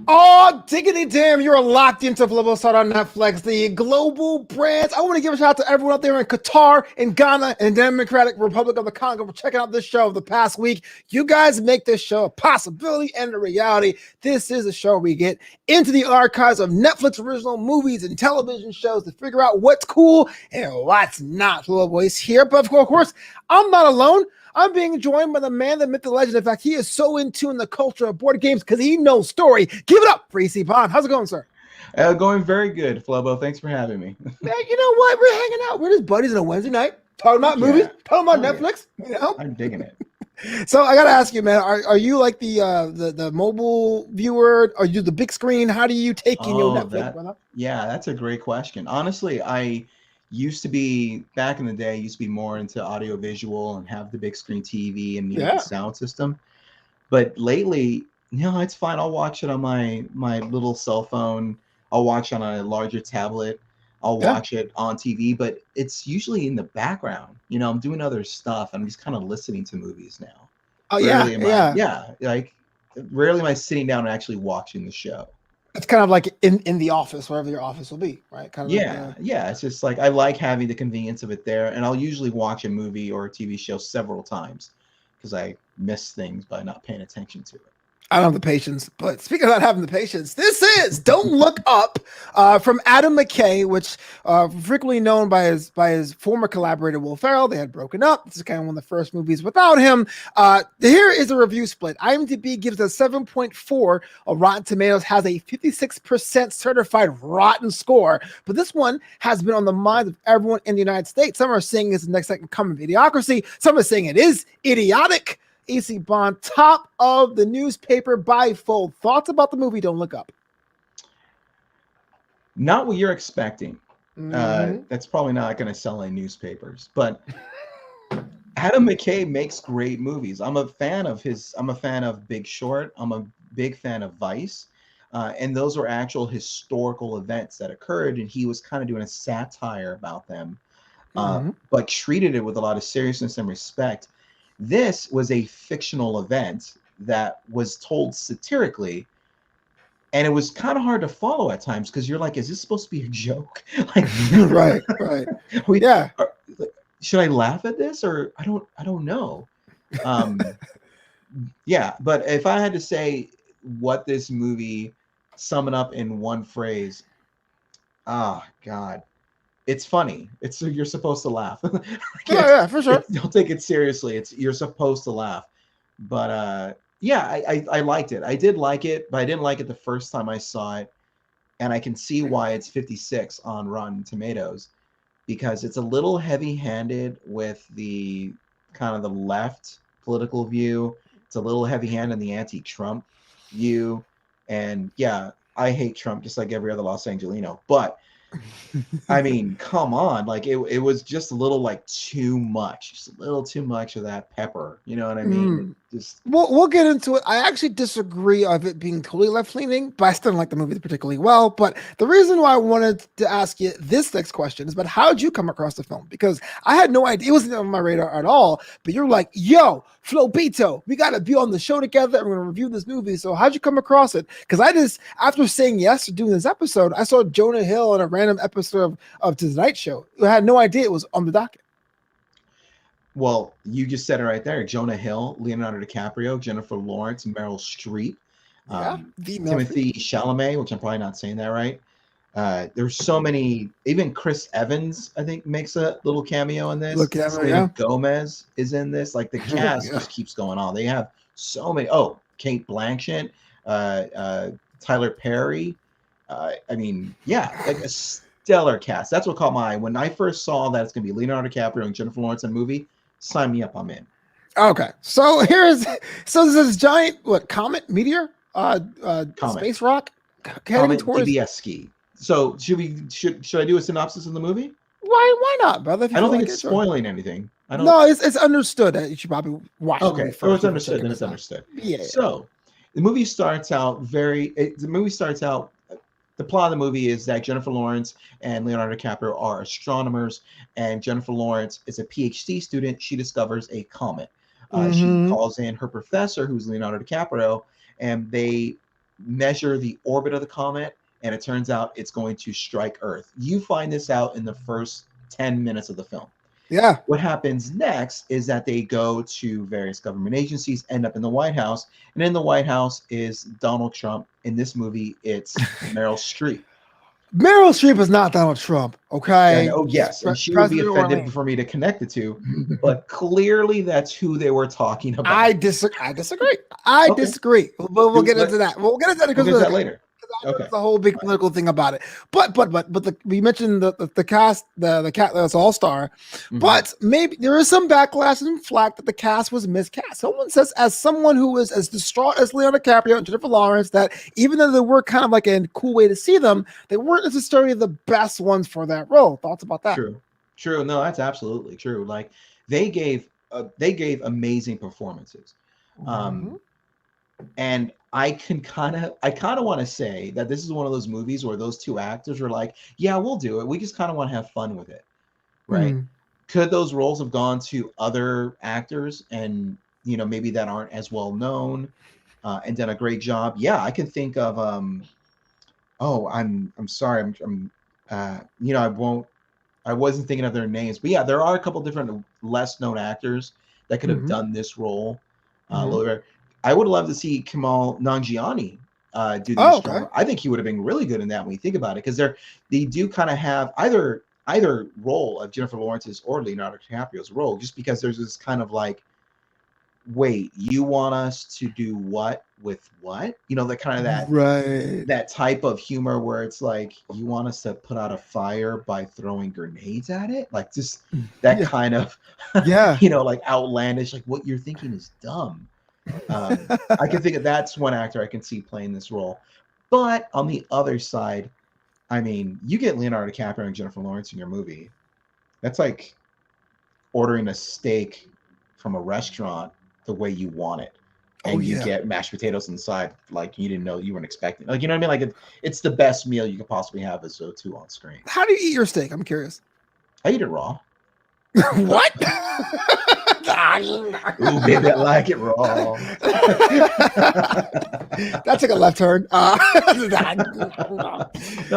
Oh, diggity damn, you're locked into Flobo Start on Netflix, the global brands. I want to give a shout out to everyone out there in Qatar, in Ghana, and Democratic Republic of the Congo for checking out this show the past week. You guys make this show a possibility and a reality. This is a show where we get into the archives of Netflix original movies and television shows to figure out what's cool and what's not. Flobo is here, but of course, I'm not alone. I'm being joined by the man, the myth, the legend. In fact, he is so in tune the culture of board games because he knows story. Give it up for EC Bond. How's it going, sir? Going very good, Flobo. Thanks for having me. Man, you know what? We're hanging out. We're just buddies on a Wednesday night, talking about movies, talking about Netflix. Yeah. You know? I'm digging it. So I gotta ask you, man, are you like the mobile viewer? Are you the big screen? How do you take in your Netflix, brother? Yeah, that's a great question. Honestly, I used to be back in the day, used to be more into audio visual and have the big screen TV and the sound system. But lately, it's fine. I'll watch it on my little cell phone. I'll watch on a larger tablet. I'll watch it on TV, but it's usually in the background. I'm doing other stuff. I'm just kind of listening to movies now. Oh, Like rarely am I sitting down and actually watching the show. It's kind of like in the office, wherever your office will be, right? Kind of It's just like I like having the convenience of it there, and I'll usually watch a movie or a TV show several times because I miss things by not paying attention to it. I don't have the patience, but speaking of not having the patience, this is Don't Look Up from Adam McKay, which frequently known by his former collaborator Will Ferrell. They had broken up. This is kind of one of the first movies without him. Here is a review split. IMDb gives a 7.4. Rotten Tomatoes has a 56% certified rotten score, but this one has been on the minds of everyone in the United States. Some are saying it's the next second coming of idiocracy. Some are saying it is idiotic. EC Bond, top of the newspaper by fold. Thoughts about the movie Don't Look Up? Not what you're expecting. That's probably not going to sell in newspapers. But Adam McKay makes great movies. I'm a fan of Big Short. I'm a big fan of Vice. And those were actual historical events that occurred, and he was kind of doing a satire about them, but treated it with a lot of seriousness and respect. This was a fictional event that was told satirically, and it was kind of hard to follow at times because you're like, is this supposed to be a joke? Like, right. Should I laugh at this or I don't know. But if I had to say what this movie, sum it up in one phrase, God. It's funny. You're supposed to laugh. For sure. Don't take it seriously. You're supposed to laugh. But I liked it. I did like it, but I didn't like it the first time I saw it. And I can see why it's 56 on Rotten Tomatoes, because it's a little heavy-handed with the kind of the left political view. It's a little heavy-handed in the anti-Trump view. And I hate Trump just like every other Los Angelino, but I mean, come on. Like it was just a little like too much, just a little too much of that pepper. You know what I mean? We'll get into it. I actually disagree of it being totally left-leaning, but I still don't like the movie particularly well. But the reason why I wanted to ask you this next question is about how did you come across the film? Because I had no idea. It wasn't on my radar at all. But you're like, yo, Flobito, we got to be on the show together. And we're going to review this movie. So how'd you come across it? Because after saying yes to doing this episode, I saw Jonah Hill in a random episode of Tonight Show. I had no idea it was on the docket. Well, you just said it right there. Jonah Hill, Leonardo DiCaprio, Jennifer Lawrence, Meryl Streep, Timothy Chalamet, which I'm probably not saying that right. There's so many. Even Chris Evans, I think, makes a little cameo in this. Selena Gomez is in this. Like the cast just keeps going on. They have so many. Oh, Kate Blanchett, Tyler Perry. Like a stellar cast. That's what caught my eye. When I first saw that it's going to be Leonardo DiCaprio and Jennifer Lawrence in a movie, sign me up, I'm in. Okay. So this giant, comet, meteor, comet. space rock? Comet TBS-ski. So should I do a synopsis of the movie? Why not, brother? I don't think it's spoiling anything. No, it's understood that you should probably watch it. Okay, so it's understood, then it's understood. Yeah. So the movie starts out the plot of the movie is that Jennifer Lawrence and Leonardo DiCaprio are astronomers, and Jennifer Lawrence is a PhD student. She discovers a comet. She calls in her professor, who's Leonardo DiCaprio, and they measure the orbit of the comet, and it turns out it's going to strike Earth. You find this out in the first 10 minutes of the film. Yeah. What happens next is that they go to various government agencies, end up in the White House, and in the White House is Donald Trump. In this movie, it's Meryl Streep. Meryl Streep is not Donald Trump, And okay? oh She's yes, and she would be President offended Orleans. for me to connect the two, but clearly that's who they were talking about. I disagree. I disagree. I Okay, disagree. We'll get let, into that. We'll get into that we'll because get to that later. Okay. there's a whole big political thing about it. But we mentioned the cast, the cat that's all star. Mhm. But maybe there is some backlash and flack that the cast was miscast. Someone says, as someone who was as distraught as Leonardo DiCaprio and Jennifer Lawrence, that even though they were kind of like a cool way to see them, they weren't necessarily the best ones for that role. Thoughts about that? True. No, that's absolutely true. Like they gave amazing performances. Um, and I kind of want to say that this is one of those movies where those two actors are like, yeah, we'll do it. We just kind of want to have fun with it, right? Could those roles have gone to other actors and maybe that aren't as well known and done a great job? Yeah, I can think of oh, I'm sorry, I wasn't thinking of their names, but yeah, there are a couple different less known actors that could have done this role a little bit. I would love to see Kamal Nanjiani do the Storm. I think he would have been really good in that when you think about it, because they do kind of have either role of Jennifer Lawrence's or Leonardo DiCaprio's role, just because there's this kind of like, wait, you want us to do what with what? That kind of that type of humor where it's like, you want us to put out a fire by throwing grenades at it, like just that kind of like outlandish, like what you're thinking is dumb. I can think of that's one actor I can see playing this role. But on the other side, I mean, you get Leonardo DiCaprio and Jennifer Lawrence in your movie, that's like ordering a steak from a restaurant the way you want it, and you get mashed potatoes inside like you didn't know, you weren't expecting, like, you know what I mean? Like it's the best meal you could possibly have as those two on screen. How do you eat your steak? I'm curious. I eat it raw. What? Ooh, baby, I like it raw. That took a left turn. No,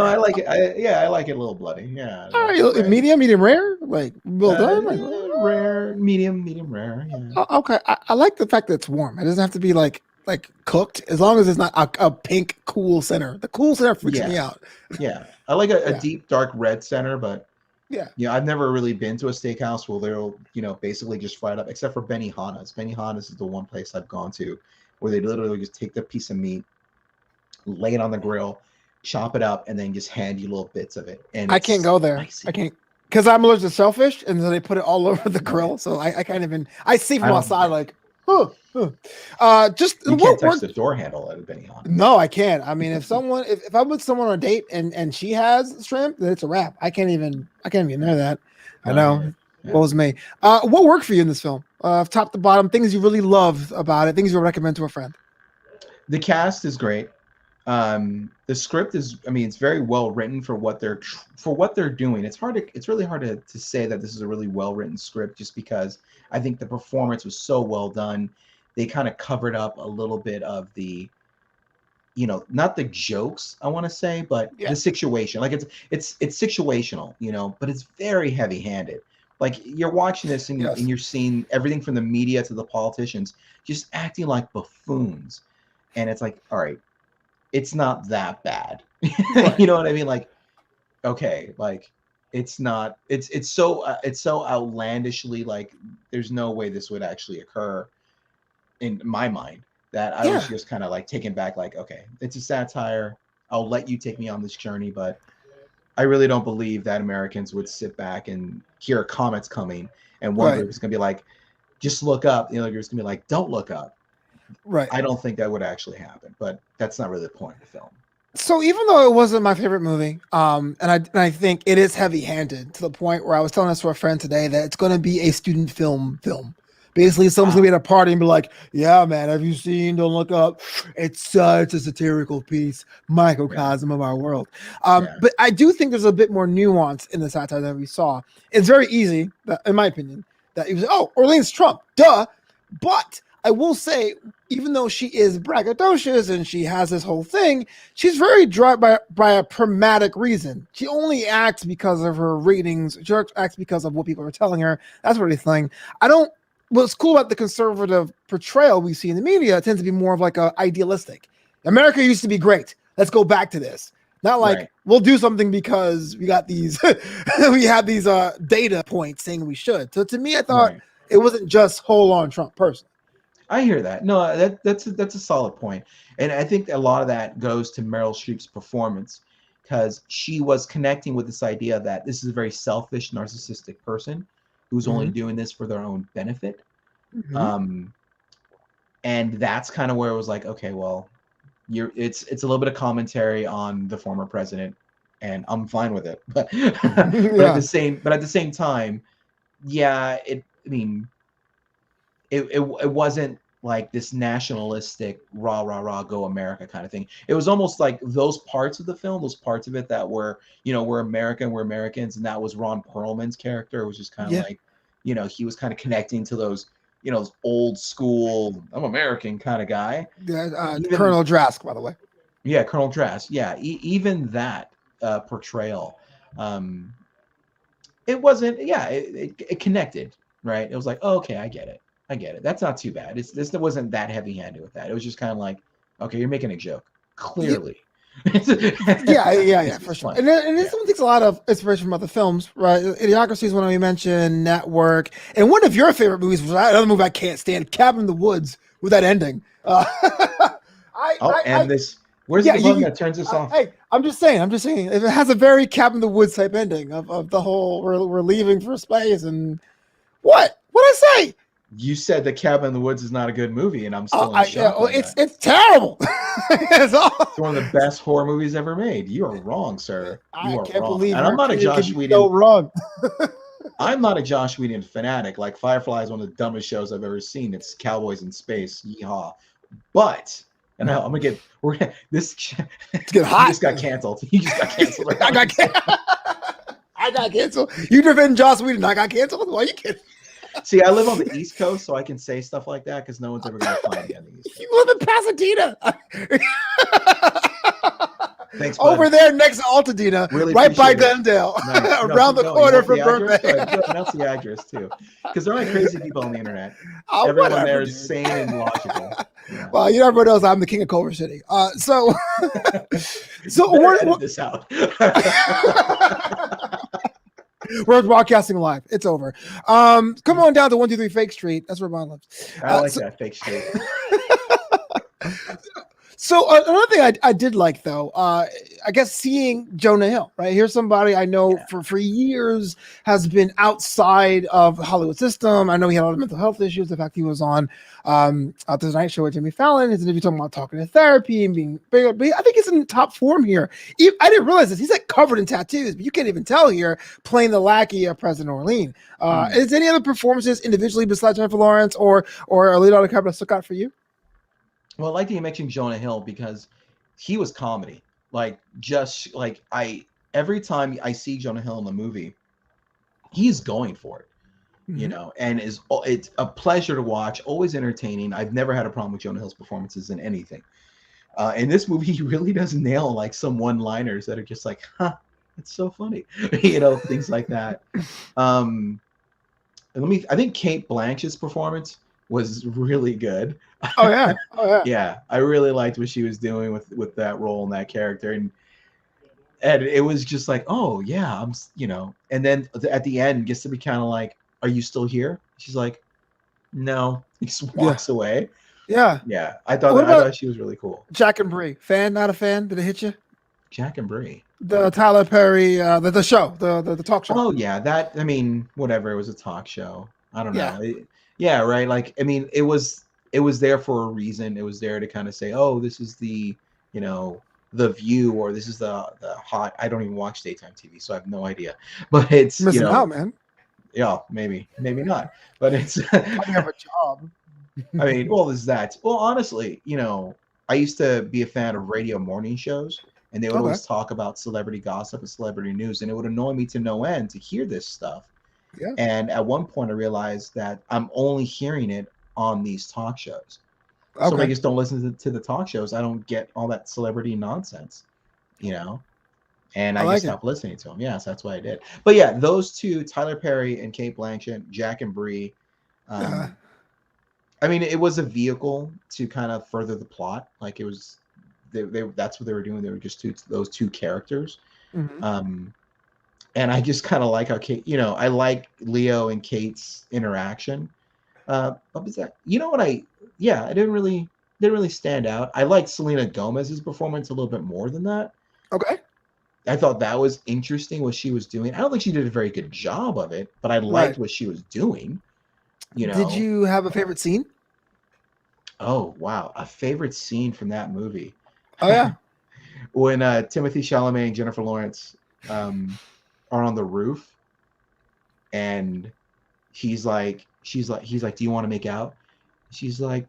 I like it. I like it a little bloody. Yeah. All right, medium rare, like well done, like rare, medium rare. Yeah. Okay, I like the fact that it's warm. It doesn't have to be like cooked, as long as it's not a pink cool center. The cool center freaks me out. Yeah, I like a deep dark red center, but yeah, I've never really been to a steakhouse where they'll basically just fry it up, except for Benihana's. Benihana's is the one place I've gone to where they literally just take the piece of meat, lay it on the grill, chop it up, and then just hand you little bits of it. And I can't go there. Spicy. I can't, because I'm allergic to shellfish, and then they put it all over the grill. So I can't even. I see from outside like, just you can't touch the door handle at a Benihana. No, I can't. I mean, if I'm with someone on a date and she has shrimp, then it's a wrap. I can't even know that. I know. What was me? What worked for you in this film? Top to bottom, things you really love about it, things you would recommend to a friend. The cast is great. The script is, I mean, it's very well written for what they're doing. It's really hard to say that this is a really well written script, just because I think the performance was so well done. They kind of covered up a little bit of the, not the jokes, I want to say, but the situation. Like it's situational, but it's very heavy handed. Like you're watching this and you're seeing everything from the media to the politicians just acting like buffoons. And it's like, all right, it's not that bad. You know what I mean? Like, okay, like it's so outlandishly, like there's no way this would actually occur in my mind, that I was just kind of like taken back, like, okay, it's a satire. I'll let you take me on this journey, but I really don't believe that Americans would sit back and hear comets coming and one group is going to be like, just look up. The other group's going to be like, don't look up. Right. I don't think that would actually happen, but that's not really the point of the film. So even though it wasn't my favorite movie, and I think it is heavy-handed to the point where I was telling this to a friend today that it's going to be a student film. Basically, someone's going to be at a party and be like, yeah, man, have you seen Don't Look Up? It's such a satirical piece, microcosm of our world. But I do think there's a bit more nuance in the satire that we saw. It's very easy, in my opinion, that it was, Orleans Trump, duh. But I will say, even though she is braggadocious and she has this whole thing, she's very driven by a pragmatic reason. She only acts because of her ratings. She acts because of what people are telling her. That sort of thing. I don't. What's cool about the conservative portrayal we see in the media, it tends to be more of like a idealistic. America used to be great. Let's go back to this. Not like Right. we'll do something because we got these we have these data points saying we should. So to me, I thought Right. it wasn't just whole on Trump personally. I hear that. No, that's a solid point, and I think a lot of that goes to Meryl Streep's performance because she was connecting with this idea that this is a very selfish, narcissistic person who's only Mm-hmm. doing this for their own benefit. Mm-hmm. Um, and that's kind of where it was like, okay, well, it's a little bit of commentary on the former president, and I'm fine with it. But Yeah. but at the same time, yeah, I mean, it wasn't like this nationalistic rah rah rah go America kind of thing. It was almost like those parts of the film, those parts of it that were, we're American, we're Americans, and that was Ron Perlman's character. It was just kind of Yeah. like, he was kind of connecting to those, those old school I'm American kind of guy. Yeah. Even Colonel Drask, by the way. yeah, Colonel Trask. Yeah, even that portrayal, um, it wasn't. Yeah, it connected, right? It was like, oh, okay, I get it. I get it. That's not too bad. This wasn't that heavy-handed with that. It was just kind of like, okay, you're making a joke, Yeah. clearly. Yeah, It's for sure. funny. And Yeah. this one takes a lot of inspiration from other films, right? Idiocracy is one we mentioned, Network, and one of your favorite movies was another movie I can't stand, Cabin in the Woods, with that ending. Oh, I and this. Where's yeah, the button that turns this off? hey, I'm just saying, if it has a very Cabin in the Woods type ending of the whole, we're leaving for space, and what I say? You said the Cabin in the Woods is not a good movie, and I'm still in Yeah, shock on that. it's terrible. It's all. It's one of the best horror movies ever made. You are wrong, sir. I You are can't wrong. believe And I'm your not a opinion can Josh be Whedon. so wrong. I'm not a Josh Whedon fanatic. Like Firefly is one of the dumbest shows I've ever seen. It's cowboys in space. Yeehaw. But and I'm gonna get we're gonna this It's getting you hot. just got canceled. You just got canceled. Right I got I got canceled. You defend Joss Whedon. I got canceled. Why are you kidding? See, I live on the East Coast, so I can say stuff like that because no one's ever gonna find me on the East Coast. You live in Pasadena. Thanks, bud. Over there next to Altadena, Really right by appreciate it. Glendale, Nice. No, around keep the going. corner You from want the address? Go ahead. Burbank. Go ahead. Announce the address too, because there are crazy people on the internet. Oh, Everyone whatever, there is dude. sane and logical. Yeah. Well, everyone knows I'm the king of Culver City. So You better edit this out. we're broadcasting live. It's over. Come on down to 123 Fake Street. That's where Ron lives. I like that fake straight. So another thing I did like though, I guess seeing Jonah Hill, right? Here's somebody I know for years has been outside of the Hollywood system. I know he had a lot of mental health issues. In fact, he was on the Tonight Show with Jimmy Fallon. His interview talking about talking to therapy and being big. But I think he's in top form here. I didn't realize this. He's like covered in tattoos, but you can't even tell here playing the lackey of President Orlean. Is any other performances individually besides Jennifer Lawrence or Leonardo DiCaprio stuck out for you? Well, I like that you mentioned Jonah Hill because he was comedy. Like just like every time I see Jonah Hill in the movie, he's going for it, and it's a pleasure to watch. Always entertaining. I've never had a problem with Jonah Hill's performances in anything. In this movie, he really does nail like some one-liners that are just like, huh, it's so funny, things like that. I think Kate Blanchett's performance was really good. Oh yeah. Yeah, I really liked what she was doing with that role and that character, and it was just like, oh yeah, and then at the end gets to be kind of like, are you still here? She's like, no. He just walks away. Yeah. I thought she was really cool. Jack and Brie, fan? Not a fan? Did it hit you? Jack and Brie, the Tyler Perry, the show, the talk show. Oh yeah, whatever. It was a talk show. I don't know. Yeah, right. Like, I mean, it was there for a reason. It was there to kind of say, oh, this is the View, or this is the hot. I don't even watch daytime TV, so I have no idea. But it's missing out, man. Yeah, maybe not. But it's I have a job. I mean, well, there's that. Well, honestly, I used to be a fan of radio morning shows, and they would always talk about celebrity gossip and celebrity news, and it would annoy me to no end to hear this stuff. Yeah. And at one point, I realized that I'm only hearing it on these talk shows. So I Okay. just don't listen to the talk shows. I don't get all that celebrity nonsense, you know. And I I just like it. stopped listening to them. Yes, that's what I did. But yeah, those two, Tyler Perry and Kate Blanchett, Jack and Bree. Uh, Um, I mean, it was a vehicle to kind of further the plot. Like it was, they that's what they were doing. They were just those two characters. mhm. Um, and I just kind of like how Kate, I like Leo and Kate's interaction. What was that? You know what yeah, it didn't really stand out. I liked Selena Gomez's performance a little bit more than that. Okay. I thought that was interesting what she was doing. I don't think she did a very good job of it, but I liked Right. what she was doing, you Did know. you have a favorite scene? Oh, wow. A favorite scene from that movie. Oh yeah. When Timothy Chalamet and Jennifer Lawrence um, are on the roof and he's like, do you want to make out? She's like,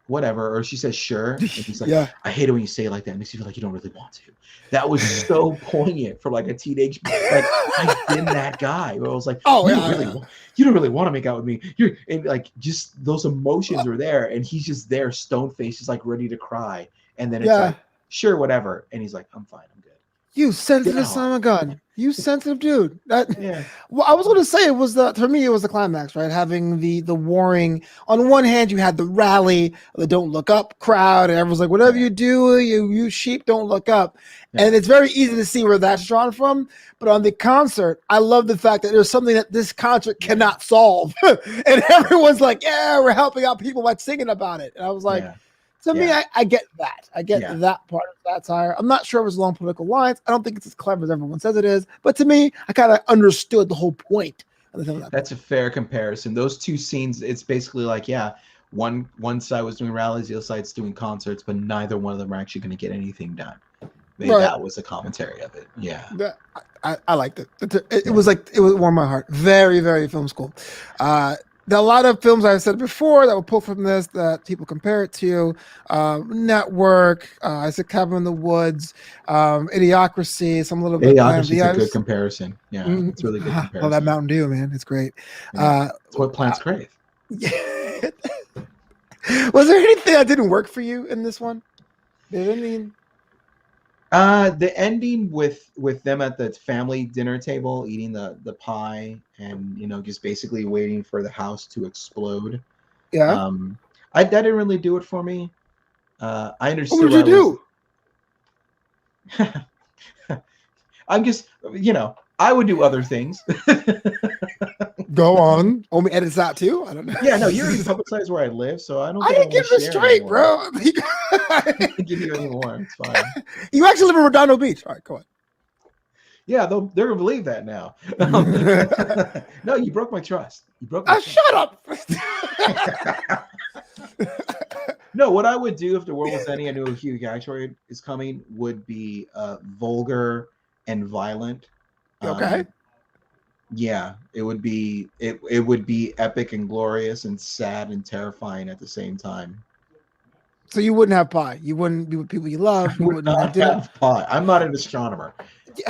whatever. Or she says, sure. And he's like, Yeah. I hate it when you say it like that. It makes you feel like you don't really want to. That was so poignant for like a teenage, like I've been that guy where I was like, Oh you don't yeah. really Yeah. want, you don't really want to make out with me. You're and like just those emotions are there. And he's just there, stone faced, just like ready to cry. And then it's Yeah. like, sure, whatever. And he's like, I'm fine, I'm good. You Get sensitive out. son of a gun. You sensitive dude. That. Yeah. Well, I was going to say it was for me it was the climax, right? Having the warring. On one hand, you had the rally, the "Don't Look Up" crowd, and everyone's like, "Whatever Yeah. you do, you sheep, don't look up." And Yeah. it's very easy to see where that's drawn from. But on the concert, I love the fact that there's something that this concert Yeah. cannot solve, and everyone's like, "Yeah, we're helping out people by singing about it." And I was like, Yeah. to me, Yeah. I get that. I get Yeah. that part of satire. I'm not sure it was along political lines. I don't think it's as clever as everyone says it is. But to me, I kind of understood the whole point of the film. That's a fair comparison. Those two scenes, it's basically like, yeah, one side was doing rallies, the other side's doing concerts, but neither one of them are actually going to get anything done. Maybe Right. that was a commentary of it. Yeah. I liked it. It was like it was warm my heart. Very, very film school. There are a lot of films I've said before that were pulled from this that people compare it to. Network, I said Cabin in the Woods, Idiocracy, some little bit. Idiocracy is a good comparison. Yeah, it's really good Oh, that comparison. Mountain Dew, man, it's great. Yeah. It's what plants crave. Was there anything that didn't work for you in this one? Did anything? The ending with them at the family dinner table eating the pie and just basically waiting for the house to explode. Yeah. That didn't really do it for me. I What understood would you do? I'm just I would do other things. Go on. Oh, me edits that too. I don't know. Yeah, no, you already publicized where I live, so I don't. I didn't give it straight, bro. I can't give you any more. It's fine. You actually live in Redondo Beach. All right, go on. Yeah, they're gonna believe that now. No, you broke my trust. You broke my trust. Shut up. No, what I would do if the world was ending, I knew a huge asteroid is coming, would be vulgar and violent. Okay. Yeah, it would be epic and glorious and sad and terrifying at the same time. So you wouldn't have pie. You wouldn't be with people you love. You wouldn't have dinner. Have pie. I'm not an astronomer.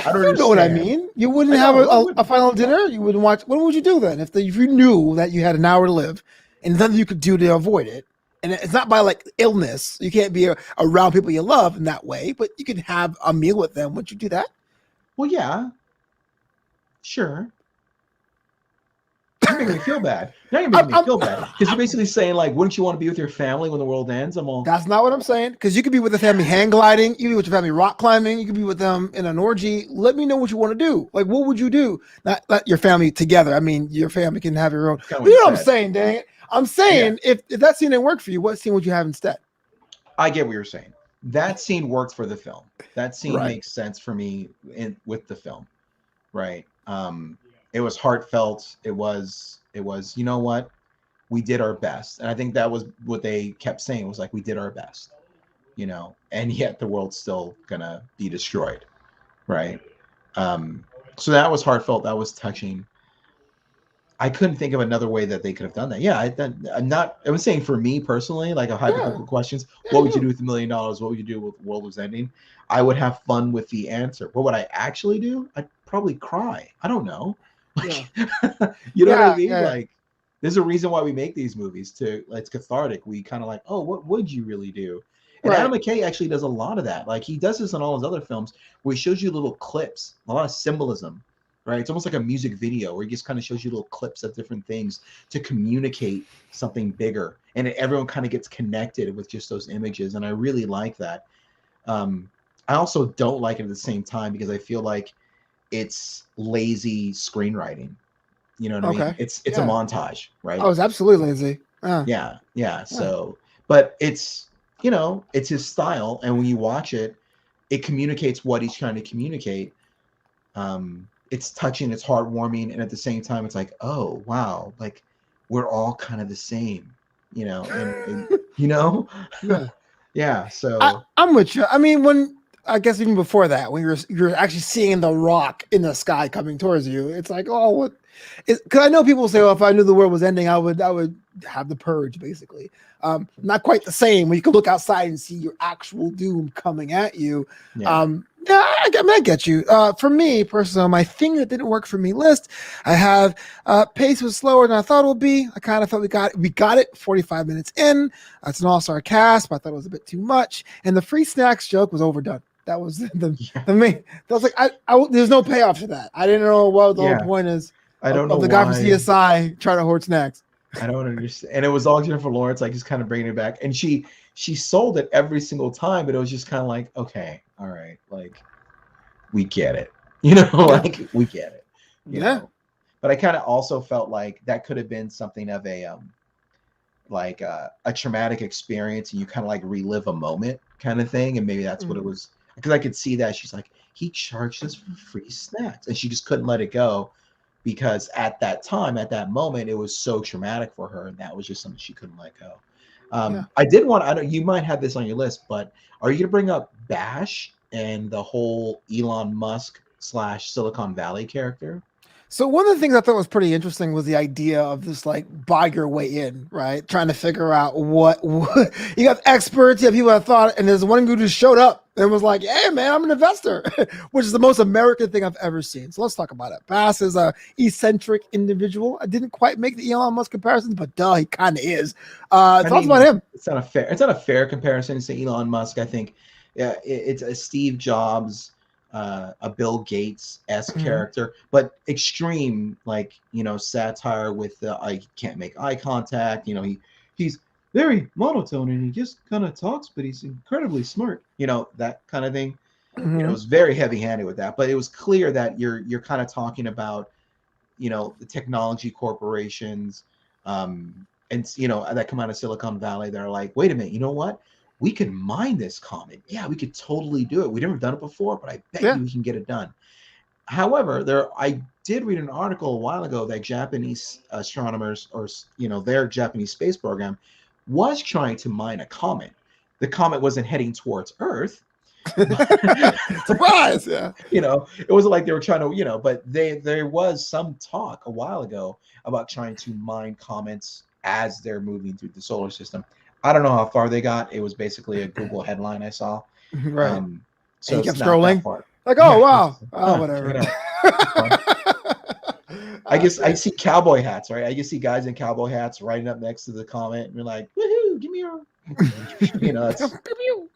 I don't You know what I mean. You wouldn't have a final dinner. You wouldn't watch. What would you do then if you knew that you had an hour to live and nothing you could do to avoid it? And it's not by like illness. You can't be around people you love in that way, but you could have a meal with them. Would you do that? Well, yeah. Sure. You're making me feel bad. Now you're making me feel bad because you're basically saying like, wouldn't you want to be with your family when the world ends? That's not what I'm saying. Because you could be with the family hang gliding, you could be with your family rock climbing, you could be with them in an orgy. Let me know what you want to do. Like, what would you do? Not your family together. I mean, your family can have your own. You know what I'm saying, dang it. I'm saying if that scene didn't work for you, what scene would you have instead? I get what you're saying. That scene worked for the film. That scene Right. makes sense for me with the film, right? It was heartfelt. It was, you know what? We did our best. And I think that was what they kept saying, was like, we did our best, and yet the world's still gonna be destroyed. Right. So that was heartfelt. That was touching. I couldn't think of another way that they could have done that. Yeah, I'm saying for me personally, like a hypothetical questions, what would you do with $1 million? What would you do if the world was ending? I would have fun with the answer. What would I actually do? I'd probably cry. I don't know. Like, you know what I mean? Yeah. Like, there's a reason why we make these movies. To It's cathartic. We kind of like, oh, what would you really do? And Adam Right. McKay actually does a lot of that. Like he does this in all his other films, where he shows you little clips, a lot of symbolism, right? It's almost like a music video where he just kind of shows you little clips of different things to communicate something bigger, and everyone kind of gets connected with just those images. And I really like that. Um, I also don't like it at the same time because I feel like it's lazy screenwriting. You know what I mean? Okay. It's a Yeah. montage, I right? was absolutely lazy. Yeah, yeah. Yeah. So, but it's, it's his style, and when you watch it, it communicates what he's trying to communicate. It's touching, it's heartwarming, and at the same time, it's like, oh wow, like we're all kind of the same, and you know, Yeah. yeah. So I'm with you. I mean, when I guess even before that, when you're actually seeing the rock in the sky coming towards you, it's like, oh, what? Because I know people say, "Oh, if I knew the world was ending, I would have the purge." Basically, not quite the same. When you can look outside and see your actual doom coming at you. yeah, Yeah, I get you. For me personally, my thing that didn't work for me list, I have pace was slower than I thought it would be. I kind of felt we got it 45 minutes in. It's an all-star cast, but I thought it was a bit too much. And the free snacks joke was overdone. That was the yeah, the main. That was like there's no payoff to that. I didn't know what the whole yeah. point is I don't know of the guy from why. CSI trying to hoard snacks. I don't understand. And it was all Jennifer Lawrence, like just kind of bringing it back. And she sold it every single time, but it was just kind of like, okay, all right, like we get it, Yeah, like we get it, you yeah, know. But I kind of also felt like that could have been something of like a traumatic experience, and you kind of like relive a moment kind of thing, and maybe that's what it mm, was. Because I could see that she's like, he charged us for free snacks, and she just couldn't let it go because at that time, at that moment, it was so traumatic for her, and that was just something she couldn't let go. yeah. I did want. I know you might have this on your list, but are you going to bring up Bash and the whole Elon Musk slash Silicon Valley character? So one of the things I thought was pretty interesting was the idea of this like buy your way in, right? Trying to figure out what you have experts, you have people that thought, and there's one dude who showed up and was like, "Hey man, I'm an investor," which is the most American thing I've ever seen. So let's talk about it. Bass is a eccentric individual. I didn't quite make the Elon Musk comparisons, but duh, he kind of is. I Thoughts about mean, him? it's not a fair comparison to say Elon Musk. I think yeah, it's a Steve Jobs, a Bill Gates esque Mhm. character, but extreme, like satire with the I can't make eye contact. He's very monotone and he just kind of talks, but he's incredibly smart. That kind of thing. It Mhm. was very heavy handed with that, but it was clear that you're kind of talking about the technology corporations, and that come out of Silicon Valley that are like, wait a minute, you know what? We can mine this comet. Yeah, we could totally do it. We've never done it before, but I bet Yeah. you we can get it done. However, I did read an article a while ago that Japanese astronomers, or their Japanese space program, was trying to mine a comet. The comet wasn't heading towards Earth, but Surprise! Yeah. it wasn't like they were trying to, but there was some talk a while ago about trying to mine comets as they're moving through the solar system. I don't know how far they got. It was basically a Google headline I saw. Right. um And so he it's kept not that scrolling. far. Like, oh Yeah, it's wow. just like, Oh, check it whatever. out. It's fun. I Ah, guess I shit. see cowboy hats, right? I just see guys in cowboy hats riding up next to the comet and you're like, woohoo, give me your Pew, that's pew.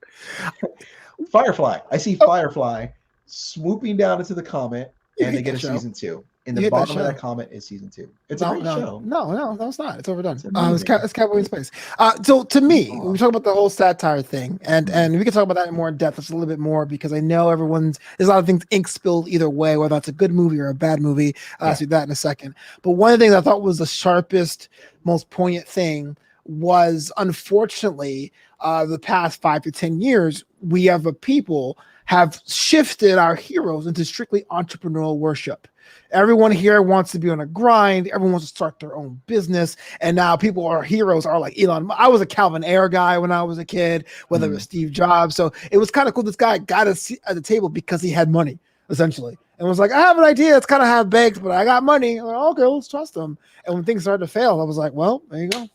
Firefly. I see Oh, Firefly swooping down into the comet, you and they hate get that a show. season two. In the You hate that bottom of that show. comet is season two. It's a No, great no, show. no, no, no, it's not. It's overdone. It's amazing. It's Cowboy in Space. So to me, when we Oh, talk about the whole satire thing, and mm, we can talk about that in more in depth, just a little bit more, because I know there's a lot of things ink spilled either way, whether that's a good movie or a bad movie. I'll yeah. ask you that in a second. But one of the things I thought was the sharpest, most poignant thing was, unfortunately, the past 5 to 10 years, we have a people have shifted our heroes into strictly entrepreneurial worship. Everyone here wants to be on a grind. Everyone wants to start their own business. And now people are heroes are like Elon. I was a Calvin Air guy when I was a kid, whether it was Mm, Steve Jobs. So it was kind of cool. This guy got a seat at the table because he had money, essentially. And was like, I have an idea. It's kind of half baked, but I got money. I'm like, okay, let's trust him. And when things started to fail, I was like, well, there you go.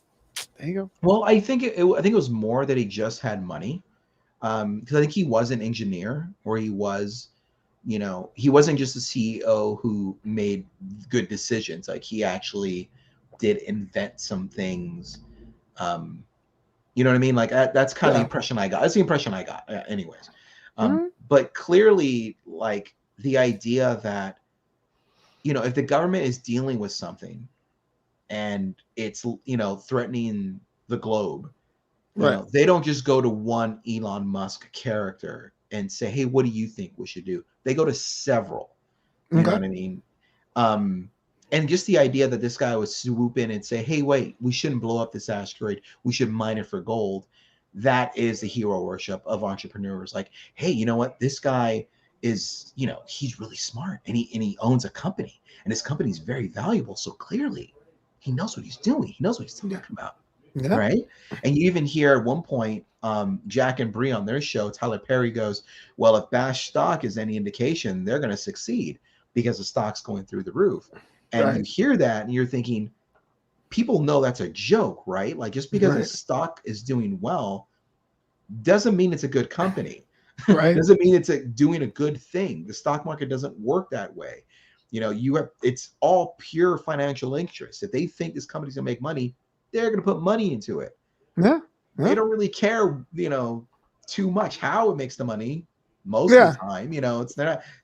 There you go. well, I think it was more that he just had money. Because I think he was an engineer, or he wasn't just a CEO who made good decisions. Like he actually did invent some things. Um, you know what I mean? Like that's kind of the Yeah. impression I got. That's the impression I got, anyways. Mhm. But clearly, like the idea that if the government is dealing with something and it's threatening the globe, Right. they don't just go to one Elon Musk character and say, "Hey, what do you think we should do?" They go to several. You know Okay. what I mean? Um, and just the idea that this guy would swoop in and say, "Hey, wait, we shouldn't blow up this asteroid. We should mine it for gold." That is the hero worship of entrepreneurs. Like, hey, you know what? This guy is, he's really smart, and he owns a company, and his company is very valuable. So clearly, he knows what he's doing. He knows what he's Yeah. talking about, Yeah. right? And you even hear at one point, Jack and Bree on their show, Tyler Perry goes, "Well, if Bash stock is any indication, they're going to succeed because the stock's going through the roof." And you Right. hear that and you're thinking, people know that's a joke, right? Like just because a Right. stock is doing well doesn't mean it's a good company. Right. Doesn't mean it's doing a good thing. The stock market doesn't work that way. It's all pure financial interest. If they think this company's gonna make money, they're gonna put money into it. Yeah. They Yeah. don't really care, too much how it makes the money most of Yeah. the time.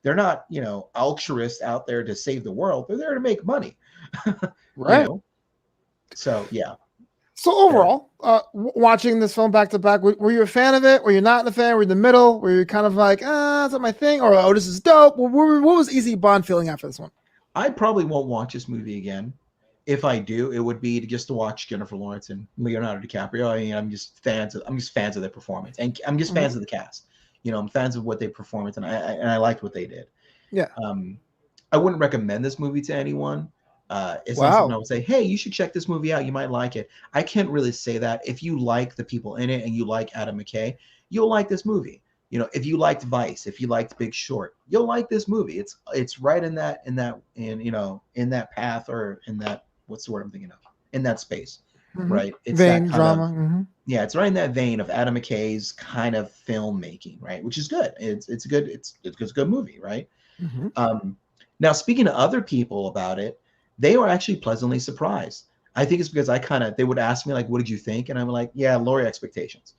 They're not, altruists out there to save the world. They're there to make money. you Right. know. So yeah. So Yeah. overall, watching this film back to back, were you a fan of it? Were you not a fan? Were you in the middle? Were you kind of like, is that my thing? Or oh, this is dope? What was Easy Bond feeling after this one? I probably won't watch this movie again. If I do, it would be just to watch Jennifer Lawrence and Leonardo DiCaprio. I mean, I'm just fans of their performance, and I'm just Hmm. fans of the cast. I'm fans of what they performed, and I liked what they did. Yeah. Um, I wouldn't recommend this movie to anyone. It's not something I Wow. would say, "Hey, you should check this movie out. You might like it." I can't really say that. If you like the people in it and you like Adam McKay, you'll like this movie. If you liked Vice, if you liked Big Short, you'll like this movie. It's right in that path, or in that, what's the word I'm thinking of, in that space, Hmm. right? It's that Vein kind of, drama. Hmm. yeah, it's right in that vein of Adam McKay's kind of filmmaking, right? Which is good. It's a good movie, right? Hmm. Um, Now, speaking to other people about it, they were actually pleasantly surprised. I think it's because they would ask me like, "What did you think?" And I'm like, "Yeah, lower your expectations.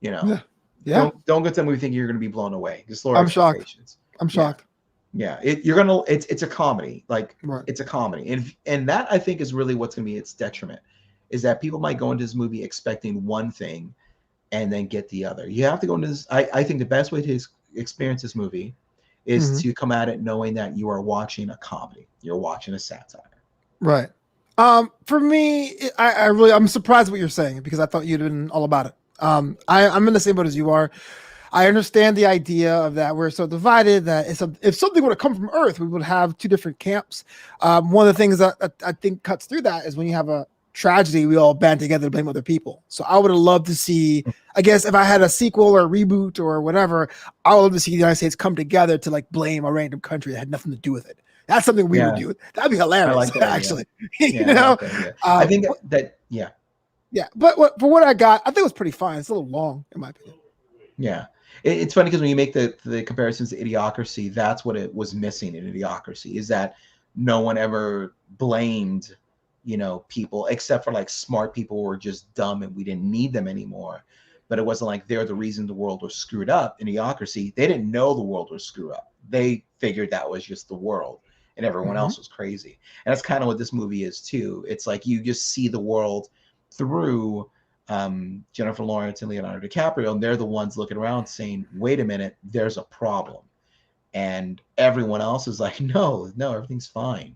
You know, Yeah. Yeah. don't go to the movie thinking you're going to be blown away. Just lower I'm shocked. expectations." I'm Yeah, shocked. yeah. It's a comedy. Like Right. it's a comedy, and that I think is really what's going to be its detriment, is that people might go into this movie expecting one thing and then get the other. You have to go into this. I think the best way to experience this movie is Hmm. to come at it knowing that you are watching a comedy. You're watching a satire. Right. For me, I'm surprised what you're saying because I thought you'd been all about it. I'm in the same boat as you are. I understand the idea of that we're so divided that if something would have come from Earth, we would have two different camps. One of the things that I think cuts through that is when you have a tragedy, we all band together to blame other people. So I would have loved to see, I guess, if I had a sequel or a reboot or whatever, I would love to see the United States come together to like blame a random country that had nothing to do with it. That's something we would Yeah, do. That'd be I hilarious, like that idea. actually. you Yeah, I like know, that idea. I think but that yeah, yeah, but for what I got, I think it was pretty fine. It's a little long, in my opinion. yeah. It's funny because when you make the comparisons to Idiocracy, that's what it was missing in Idiocracy, is that no one ever blamed, people except for like smart people who were just dumb and we didn't need them anymore. But it wasn't like they're the reason the world was screwed up. In Idiocracy, they didn't know the world was screwed up. They figured that was just the world and everyone Hmm. else was crazy. And that's kind of what this movie is too. It's like you just see the world through Jennifer Lawrence and Leonardo DiCaprio, and they're the ones looking around saying, "Wait a minute, there's a problem," and everyone else is like, "No, no, everything's fine."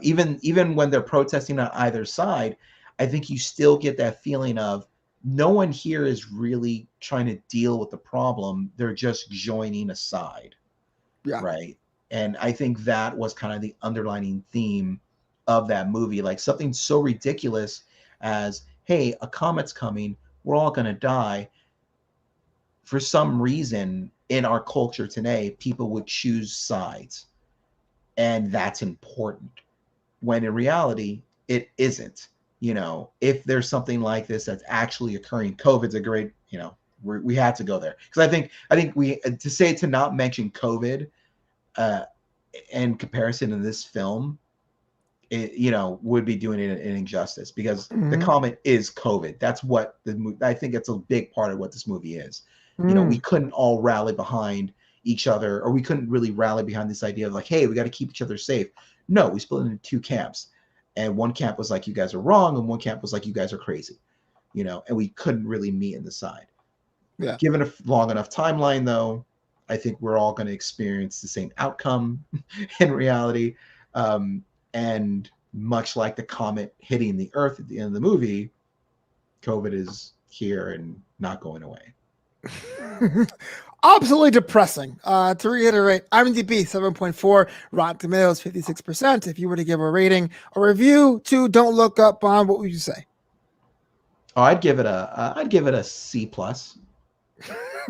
Even when they're protesting on either side, I think you still get that feeling of no one here is really trying to deal with the problem; they're just joining a side, Yeah. right? And I think that was kind of the underlining theme of that movie, like something so ridiculous as, "Hey, a comet's coming, we're all going to die." For some reason in our culture today, people would choose sides, and that's important, when in reality it isn't. If there's something like this that's actually occurring, COVID's a great, we had to go there, because I think we, to not mention COVID uh in comparison to this film, it, would be doing it an injustice, because the Mhm. comet is COVID. That's what I think it's a big part of what this movie is. We Mm. couldn't all rally behind each other, or we couldn't really rally behind this idea of like, hey, we got to keep each other safe. No, we split into two camps, and one camp was like, you guys are wrong, and one camp was like, you guys are crazy. And we couldn't really meet in the side. Yeah. Given a long enough timeline, though, I think we're all going to experience the same outcome in reality. And much like the comet hitting the Earth at the end of the movie, COVID is here and not going away. Absolutely depressing. To reiterate, IMDb 7.4, Rotten Tomatoes 56%. If you were to give a rating or review to Don't Look Up, Bond, what would you say? Oh, I'd give it a C plus.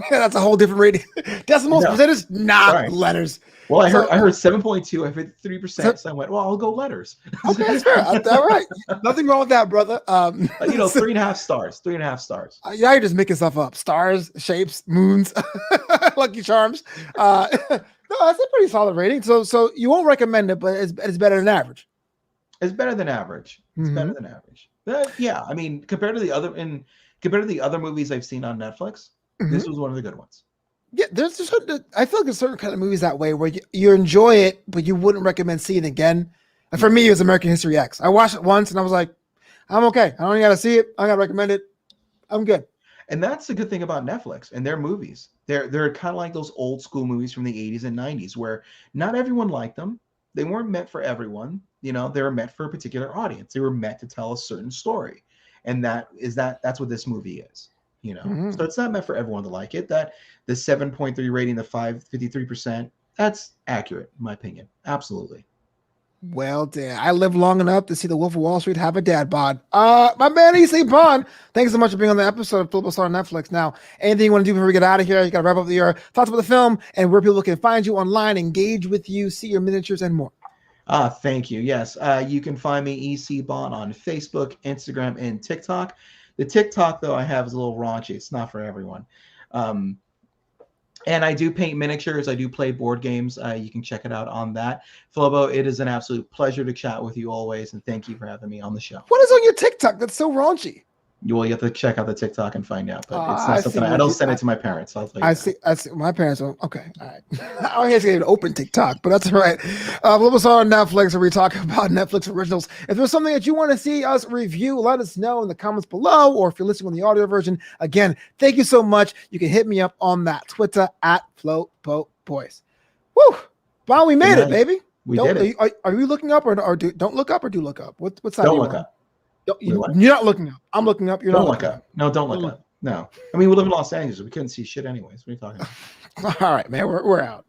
Yeah, that's a whole different rating. Decimals, No, percentages, nah, sorry. letters. Well, I So- heard 7.2. I hit 3%. So I went, well, I'll go letters. Okay, that's fair. All right, nothing wrong with that, brother. 3.5 stars. 3.5 stars. Yeah, you're just making stuff up. Stars, shapes, moons, Lucky Charms. No, that's a pretty solid rating. So you won't recommend it, but it's better than average. It's better than average. It's better than average. Yeah, I mean, compared to the other movies I've seen on Netflix, this was one of the good ones. Yeah, there's just I feel like there's certain kind of movies that way where you enjoy it, but you wouldn't recommend seeing it again. And for me, it was American History X. I watched it once and I was like, I'm okay. I don't got to see it. I got to recommend it. I'm good. And that's the good thing about Netflix and their movies. They're kind of like those old school movies from the 80s and 90s where not everyone liked them. They weren't meant for everyone. They were meant for a particular audience. They were meant to tell a certain story. And that's what this movie is. So it's not meant for everyone to like it. That the 7.3 rating, the 53%, that's accurate in my opinion. Absolutely. Well, damn, I lived long enough to see the Wolf of Wall Street have a dad bod. My man, EC Bond, thanks so much for being on the episode of Flobo on Netflix. Now, anything you want to do before we get out of here? You got to wrap up your thoughts about the film and where people can find you online, engage with you, see your miniatures, and more. Thank you. Yes, you can find me EC Bond on Facebook, Instagram, and TikTok. The TikTok, though, I have is a little raunchy. It's not for everyone. And I do paint miniatures. I do play board games. You can check it out on that. Flobo, it is an absolute pleasure to chat with you always, and thank you for having me on the show. What is on your TikTok that's so raunchy? You have to check out the TikTok and find out, but it's I not something I don't send it to my parents. I'll tell you I see. My parents are okay. All right. I don't even open TikTok, but that's all right. Flobo on Netflix, where we talk about Netflix originals. If there's something that you want to see us review, let us know in the comments below, or if you're listening on the audio version. Again, thank you so much. You can hit me up on that Twitter at Flobo Boys. Woo! Wow, we made it, baby. We did it. Are you looking up or don't look up or do look up? What side? Don't look up. You're not looking up. I'm looking up. You're don't not look up. No, don't look up. No. I mean, we live in Los Angeles. We couldn't see shit anyways. What are you talking about? All right, man. We're out.